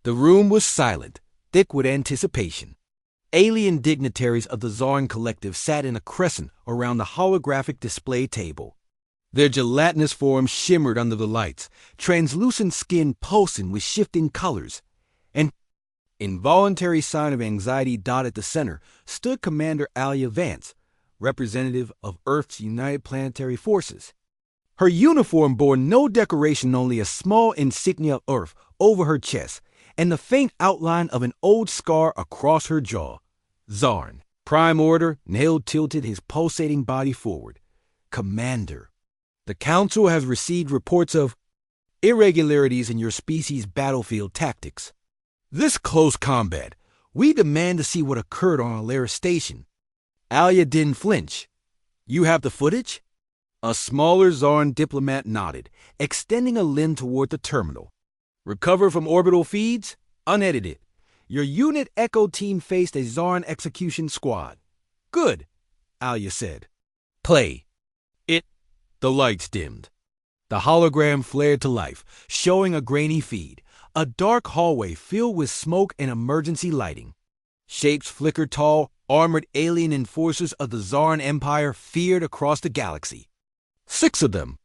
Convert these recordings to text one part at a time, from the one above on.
The room was silent, thick with anticipation. Alien dignitaries of the Zarn Collective sat in a crescent around the holographic display table. Their gelatinous forms shimmered under the lights, translucent skin pulsing with shifting colors. An involuntary sign of anxiety dotted the center stood Commander Alia Vance, representative of Earth's United Planetary Forces. Her uniform bore no decoration, only a small insignia of Earth over her chest, and the faint outline of an old scar across her jaw. Zarn. Prime Order. Nale tilted his pulsating body forward. Commander, the Council has received reports of irregularities in your species' battlefield tactics. This close combat, we demand to see what occurred on Alaris Station. Alia didn't flinch. You have the footage? A smaller Zarn diplomat nodded, extending a limb toward the terminal. Recover from orbital feeds? Unedited. Your unit Echo team faced a Zarn execution squad. Good, Alia said. Play. The lights dimmed. The hologram flared to life, showing a grainy feed, a dark hallway filled with smoke and emergency lighting. Shapes flickered tall, armored alien enforcers of the Zarn Empire feared across the galaxy. 6 of them.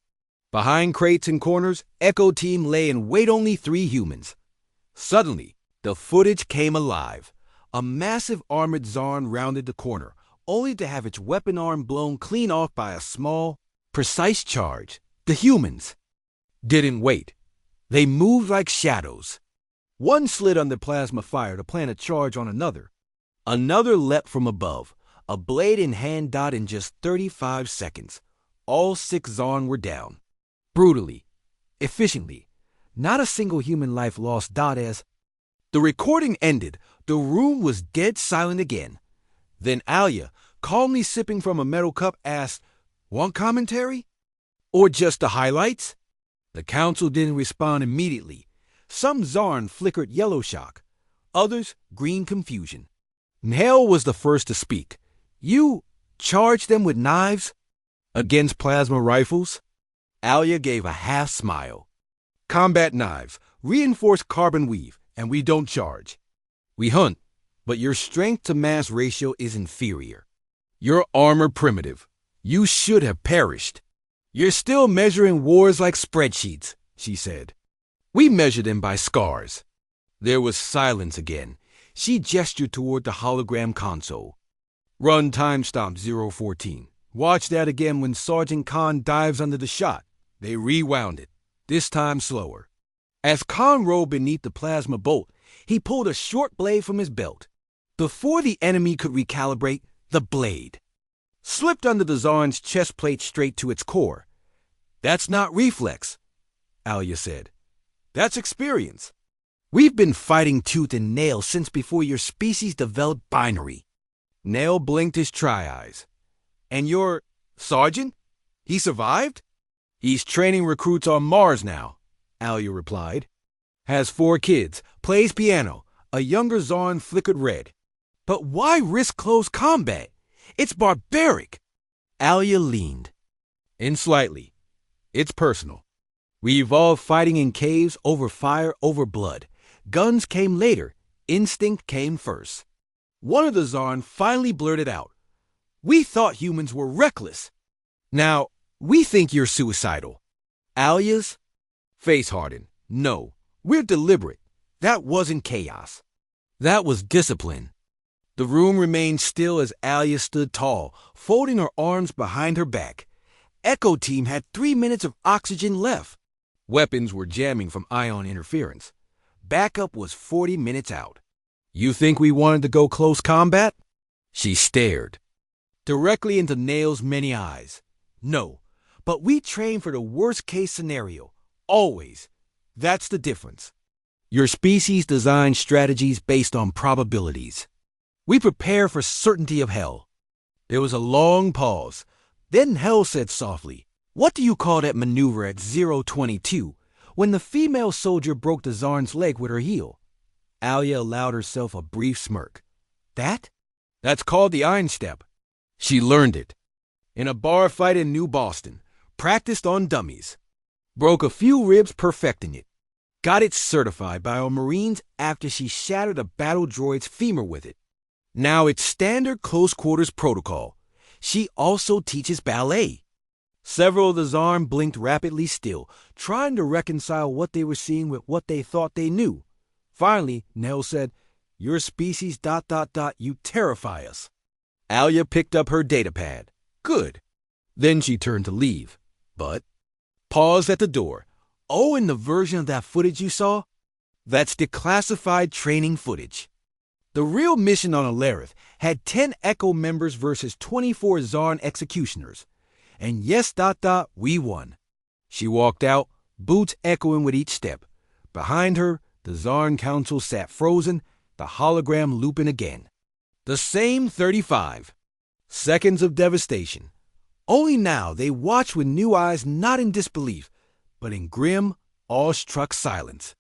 Behind crates and corners, Echo Team lay in wait only 3 humans. Suddenly, the footage came alive. A massive armored Zarn rounded the corner, only to have its weapon arm blown clean off by a small, precise charge. The humans didn't wait. They moved like shadows. One slid under plasma fire to plant a charge on another. Another leapt from above, a blade in hand dot in just 35 seconds. All 6 Zarn were down. Brutally, efficiently, not a single human life lost dot as the recording ended. The room was dead silent again. Then Alia, calmly sipping from a metal cup, asked, "Want commentary? Or just the highlights?" The Council didn't respond immediately. Some Zarn flickered yellow shock, others green confusion. Nale was the first to speak. You charged them with knives? Against plasma rifles? Alia gave a half smile. Combat knives, reinforced carbon weave, and we don't charge. We hunt, but your strength to mass ratio is inferior. Your armor primitive. You should have perished. You're still measuring wars like spreadsheets, she said. We measure them by scars. There was silence again. She gestured toward the hologram console. Run timestamp 014. Watch that again when Sergeant Khan dives under the shot. They rewound it, this time slower. As Khan rolled beneath the plasma bolt, he pulled a short blade from his belt. Before the enemy could recalibrate, the blade slipped under the Zarn's chest plate straight to its core. That's not reflex, Alia said. That's experience. We've been fighting tooth and nail since before your species developed binary. Nale blinked his tri-eyes. And your sergeant? He survived? He's training recruits on Mars now, Alia replied. Has 4 kids, plays piano. A younger Zarn flickered red. But why risk close combat? It's barbaric. Alia leaned. In slightly. It's personal. We evolved fighting in caves, over fire, over blood. Guns came later. Instinct came first. One of the Zarn finally blurted out, "We thought humans were reckless. Now, we think you're suicidal." Alia's face hardened. No, we're deliberate. That wasn't chaos. That was discipline. The room remained still as Alia stood tall, folding her arms behind her back. Echo Team had 3 minutes of oxygen left. Weapons were jamming from ion interference. Backup was 40 minutes out. You think we wanted to go close combat? She stared directly into Nale's many eyes. No, but we train for the worst-case scenario. Always. That's the difference. Your species designs strategies based on probabilities. We prepare for certainty of hell. There was a long pause. Then Hell said softly, "What do you call that maneuver at 022 when the female soldier broke the Zarn's leg with her heel?" Alia allowed herself a brief smirk. That's called the Einstep. She learned it. In a bar fight in New Boston. Practiced on dummies. Broke a few ribs perfecting it. Got it certified by our Marines after she shattered a battle droid's femur with it. Now it's standard close quarters protocol. She also teaches ballet. Several of the Zarn blinked rapidly still, trying to reconcile what they were seeing with what they thought they knew. Finally, Nell said, "Your species ... you terrify us." Alia picked up her datapad. Good. Then she turned to leave, but paused at the door. "Oh, and the version of that footage you saw? That's declassified training footage. The real mission on Alerith had 10 Echo members versus 24 Zarn executioners. And yes, ... we won." She walked out, boots echoing with each step. Behind her, the Zarn Council sat frozen, the hologram looping again. The same 35 seconds of devastation. Only now they watched with new eyes, not in disbelief, but in grim, awestruck silence.